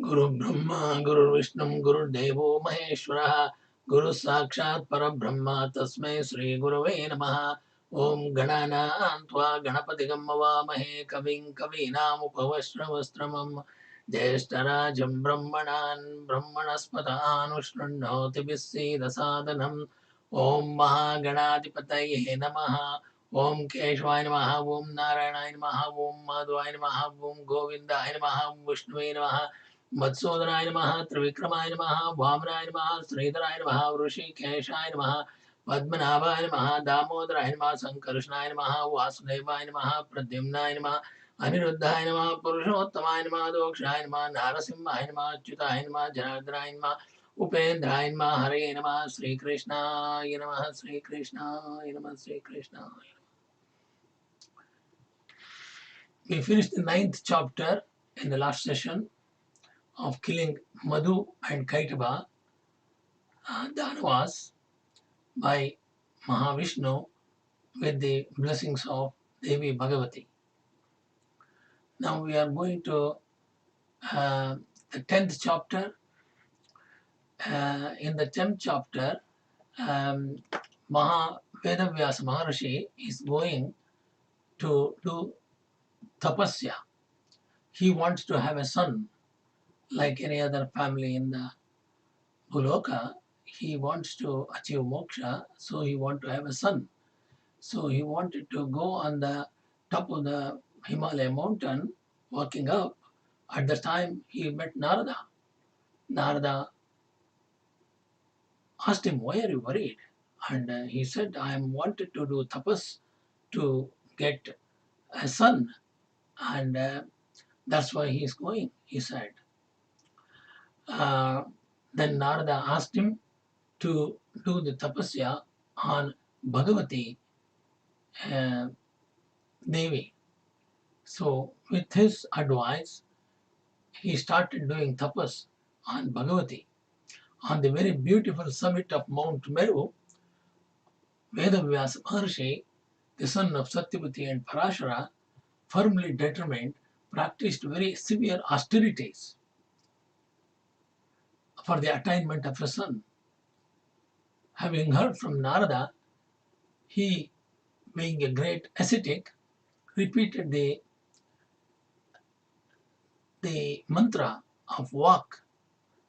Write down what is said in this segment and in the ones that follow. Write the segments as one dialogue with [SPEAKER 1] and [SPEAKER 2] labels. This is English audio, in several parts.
[SPEAKER 1] Guru Brahma, Guru Vishnu, Guru Devo Maheshwara, Guru Sakshat Parabrahma, Tasmai Sri Gurave Namaha. Om Ganana Antva Ganapati Gammavamahe Kaving Kavinam Upavashravastramam Jeshtarajam Brahmanan Brahmanaspata Anushnunnoti Visida Sadhanam. Om Mahaganadipataye Namaha. Om Keshwaya Namaha. Om Narayana Namaha. Om Madhvaya Namaha. Om Govindaya Namaha. Om Vishnuve Namaha. मत्सूदनाय नमः त्रिविक्रमाय नमः वामनाय नमः श्रीधराय नमः ऋषिकेशाय नमः पद्मनाभाय नमः दामोदराय नमः संकर्षणाय नमः वासुदेवाय नमः प्रद्युम्नाय नमः अनिरुद्धाय नमः पुरुषोत्तमाय नमः दोक्षाय नमः नारसिंहाय नमः अच्युताय नमः जनार्दनाय नमः उपेन्द्राय नमः हरे नमः श्रीकृष्णाय नमः श्रीकृष्णाय नमः श्रीकृष्णाय. We finished the 9th chapter in the last session of killing Madhu and Kaitabha Danavas by Mahavishnu with the blessings of Devi Bhagavati. Now we are going to the 10th chapter. In the 10th chapter, Veda Vyasa Maharishi is going to do tapasya. He wants to have a son like any other family in the Goloka. He wants to achieve moksha, so he wants to have a son. So he wanted to go on the top of the Himalaya mountain, walking up. At the time, he met Narada. Narada asked him, "Why are you worried?" And he said, "I am wanted to do tapas to get a son, and that's why he is going," he said. Then Narada asked him to do the tapasya on Bhagavati Devi. So with his advice, he started doing tapas on Bhagavati. On the very beautiful summit of Mount Meru, Veda Vyasa Maharishi, the son of Satyavati and Parashara, firmly determined, practiced very severe austerities for the attainment of a son. Having heard from Narada, he, being a great ascetic, repeated the mantra of Vak,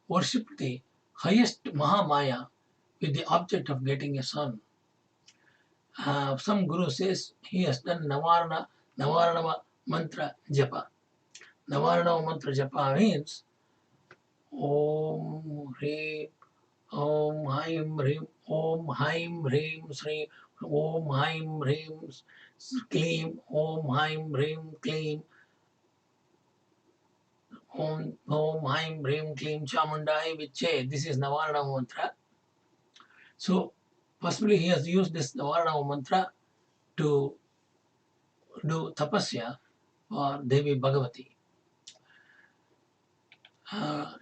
[SPEAKER 1] worshipped the highest Mahamaya with the object of getting a son. Some guru says he has done Navarana mantra japa. Navarana mantra japa means Om Hrim, Om Haim Hrim, Om Haim Hrim Sri, Om Haim Hrim Klim, Om Haim Hrim Klim, Om Haim Hrim Klim Chamundai Viche. This is Navarana mantra. So possibly he has used this Navarana mantra to do tapasya for Devi Bhagavati.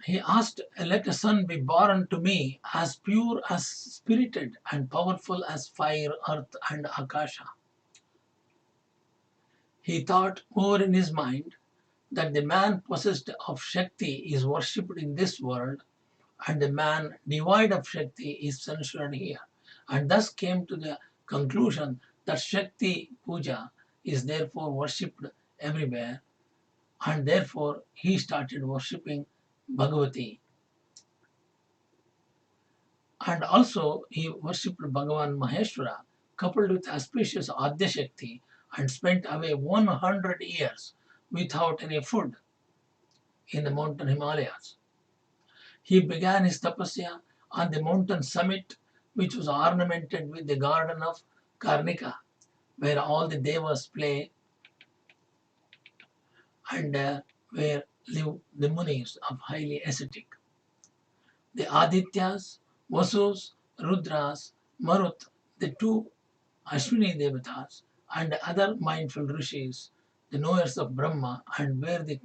[SPEAKER 1] He asked, "Let a son be born to me as pure, as spirited, and powerful as fire, earth, and akasha." He thought more in his mind that the man possessed of Shakti is worshipped in this world, and the man devoid of Shakti is censured here, and thus came to the conclusion that Shakti Puja is therefore worshipped everywhere, and therefore he started worshipping Bhagavati. And also he worshipped Bhagavan Maheshwara, coupled with auspicious Adya Shakti, and spent away 100 years without any food in the mountain Himalayas. He began his tapasya on the mountain summit, which was ornamented with the garden of Karnika, where all the devas play, and where live the munis of highly ascetic. The Adityas, Vasus, Rudras, Marut, the two Ashwini Devatas, and other mindful rishis, the knowers of Brahma, and where the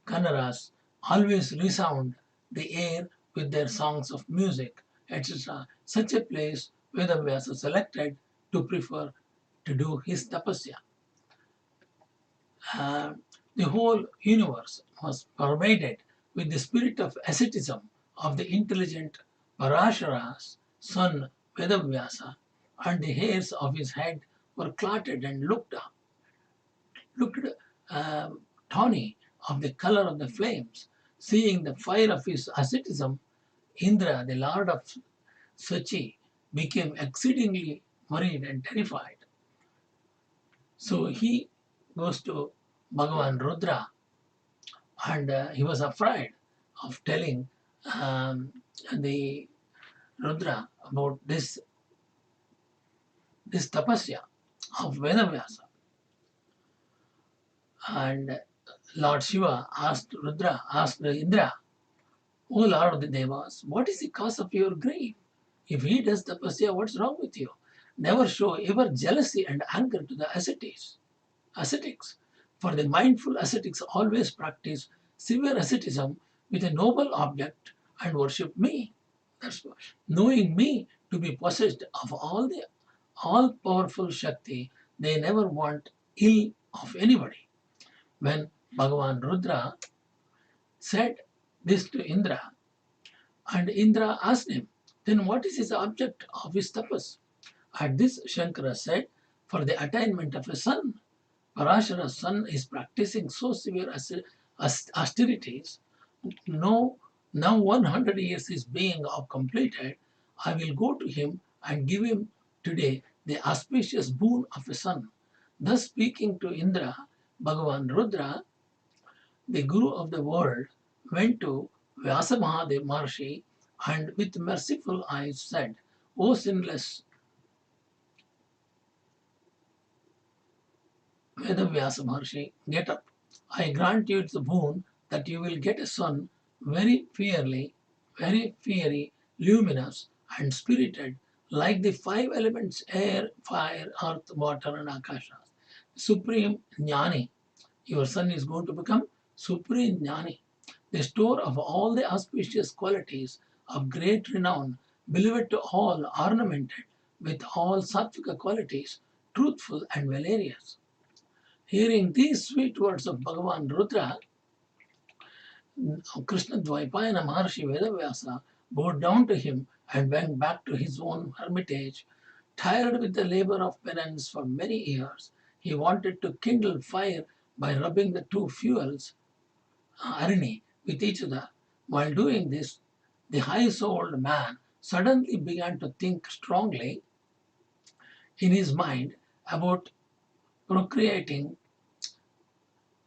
[SPEAKER 1] Kannaras always resound the air with their songs of music, etc. Such a place Veda Vyasa selected to prefer to do his tapasya. The whole universe was pervaded with the spirit of asceticism of the intelligent Parashara's son Veda Vyasa, and the hairs of his head were clotted and looked tawny of the color of the flames. Seeing the fire of his asceticism, Indra, the lord of Sachi, became exceedingly worried and terrified. So he goes to Bhagavan Rudra, and he was afraid of telling the Rudra about this tapasya of Vedavyasa. And Lord Shiva asked Indra, O Lord of the Devas, what is the cause of your grief? If he does tapasya, what's wrong with you? Never show ever jealousy and anger to the ascetics. For the mindful ascetics always practice severe asceticism with a noble object and worship me. That's why. Knowing me to be possessed of all powerful Shakti, they never want ill of anybody. When Bhagavan Rudra said this to Indra, and Indra asked him, then what is his object of his tapas? At this, Shankara said, for the attainment of a son. Parashara's son is practicing so severe austerities. No, now 100 years is being completed. I will go to him and give him today the auspicious boon of a son. Thus speaking to Indra, Bhagavan Rudra, the Guru of the world, went to Vyasa Maha Maharishi and with merciful eyes said, O sinless Veda Vyasa Maharishi, get up. I grant you the boon that you will get a son very fiery, luminous, and spirited, like the five elements air, fire, earth, water, and akasha. Supreme Jnani. Your son is going to become Supreme Jnani, the store of all the auspicious qualities of great renown, beloved to all, ornamented with all sattvika qualities, truthful and valerious. Hearing these sweet words of Bhagavan Rudra, Krishna Dvaipayana Maharshi Vedavyasa bowed down to him and went back to his own hermitage. Tired with the labor of penance for many years, he wanted to kindle fire by rubbing the two fuels, Arini, with each other. While doing this, the high-souled man suddenly began to think strongly in his mind about procreating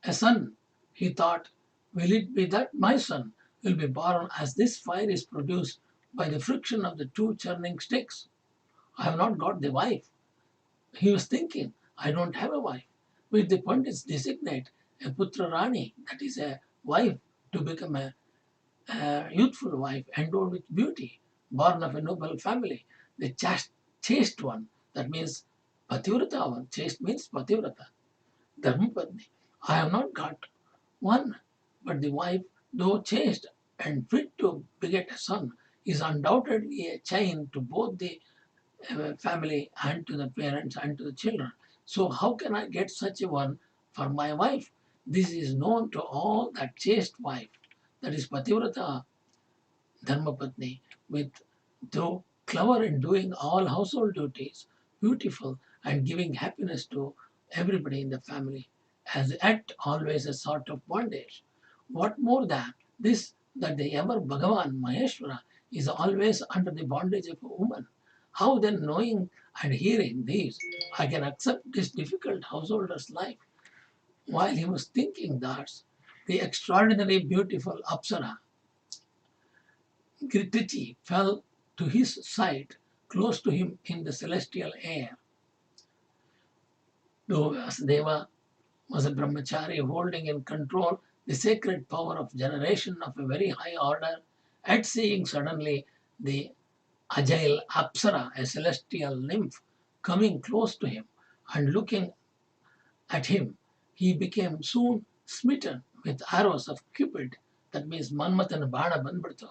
[SPEAKER 1] a son. He thought, will it be that my son will be born as this fire is produced by the friction of the two churning sticks? I have not got the wife. He was thinking, I don't have a wife. Which the Pandits designate a Putra Rani, that is a wife to become a youthful wife endowed with beauty, born of a noble family, the chaste one, that means Pativrata one. Chaste means Pativrata, Dharmapatni. I have not got one, but the wife, though chaste and fit to beget a son, is undoubtedly a chain to both the family and to the parents and to the children. So how can I get such a one for my wife? This is known to all that chaste wife, that is Pativrata Dharmapatni, with though clever in doing all household duties, beautiful and giving happiness to everybody in the family, as yet always a sort of bondage. What more than this, that the ever Bhagavan Maheshwara is always under the bondage of a woman? How then, knowing and hearing these, I can accept this difficult householder's life? While he was thinking thus, the extraordinary beautiful Apsara Kirtiji fell to his side, close to him in the celestial air. Though Vasudeva was a brahmachari holding in control the sacred power of generation of a very high order, at seeing suddenly the agile Apsara, a celestial nymph, coming close to him and looking at him, he became soon smitten with arrows of Cupid, that means Manmatana Bana Banbharta,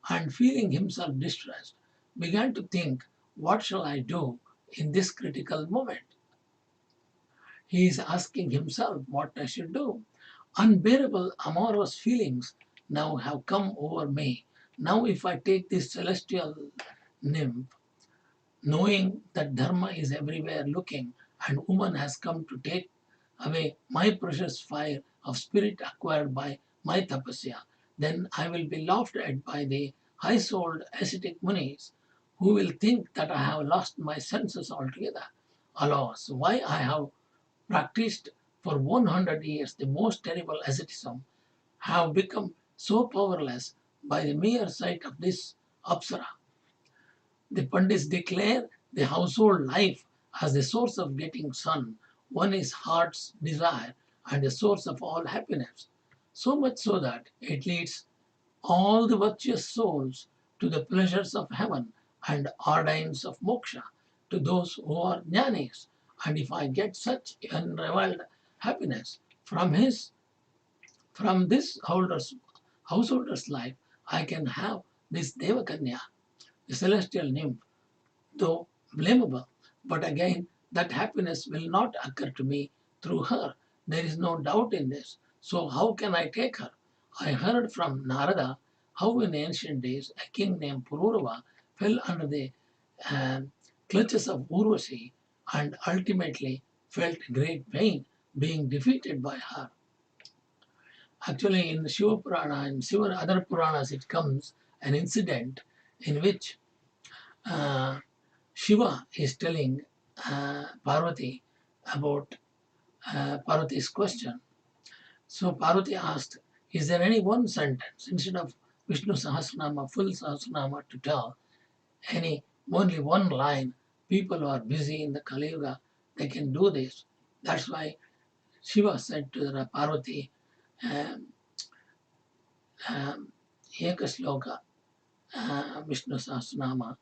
[SPEAKER 1] and feeling himself distressed, began to think, what shall I do in this critical moment? He is asking himself what I should do. Unbearable amorous feelings now have come over me. Now if I take this celestial nymph, knowing that dharma is everywhere looking, and woman has come to take away my precious fire of spirit acquired by my tapasya, then I will be laughed at by the high-souled ascetic munis, who will think that I have lost my senses altogether. Alas, why I have practiced for 100 years the most terrible asceticism, have become so powerless by the mere sight of this apsara. The Pandits declare the household life as the source of getting sun. One is heart's desire and the source of all happiness. So much so that it leads all the virtuous souls to the pleasures of heaven and ordains of moksha to those who are jnanis. And if I get such unrivaled happiness from this householder's life, I can have this Devakanya, the celestial nymph, though blamable. But again, that happiness will not occur to me through her. There is no doubt in this. So how can I take her? I heard from Narada how in ancient days a king named Pururava fell under the uh, clutches of Urvashi and ultimately felt great pain being defeated by her. Actually, in the Shiva Purana and Shiva other Puranas, it comes an incident in which uh, Shiva is telling Parvati about Parvati's question. So Parvati asked, is there any one sentence instead of Vishnu Sahasranama, full Sahasranama to tell only one line? People who are busy in the Kali Yuga, they can do this. That's why Shiva said to the Parvati, um, Eka Shloka, Vishnu Sahasranama,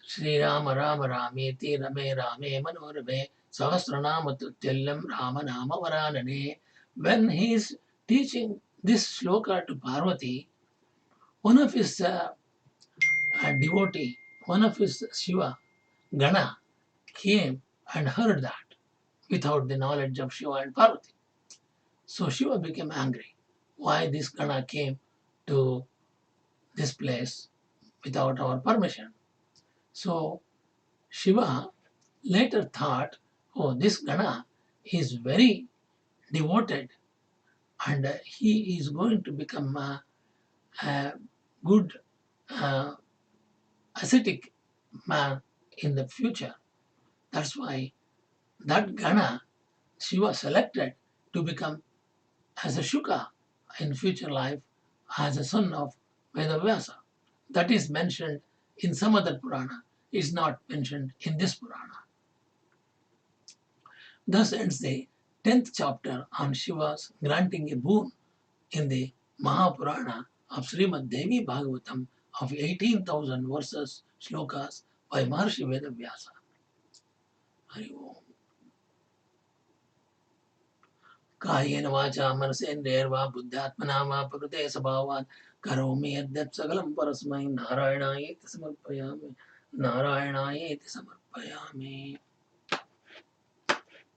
[SPEAKER 1] Sri Rama Rama Rameti Rame Rame Manorame Sahasranama Tutyallam Rama Nama Varanane. When he is teaching this shloka to Parvati, one of his devotee, one of his Shiva, Gana, came and heard that without the knowledge of Shiva and Parvati. So Shiva became angry. Why this Gana came to this place without our permission? So Shiva later thought, oh, this Gana is very devoted and he is going to become a good uh, ascetic man in the future. That's why that Gana Shiva selected to become as a Shuka in future life as a son of Veda Vyasa. That is mentioned in some other Purana. Is not mentioned in this Purana. Thus ends the 10th chapter on Shiva's granting a boon in the Mahapurana of Sri Mad Devi Bhagavatham of 18,000 verses shlokas by Maharishi Veda Vyasa. Hari Om. कायेन वाचा मनसेन्द्रियैर्वा बुद्ध्यात्मना वा प्रकृते स्वभावात् करोमि यद्यत् सकलं परस्मै नारायणायेति समर्पयामि.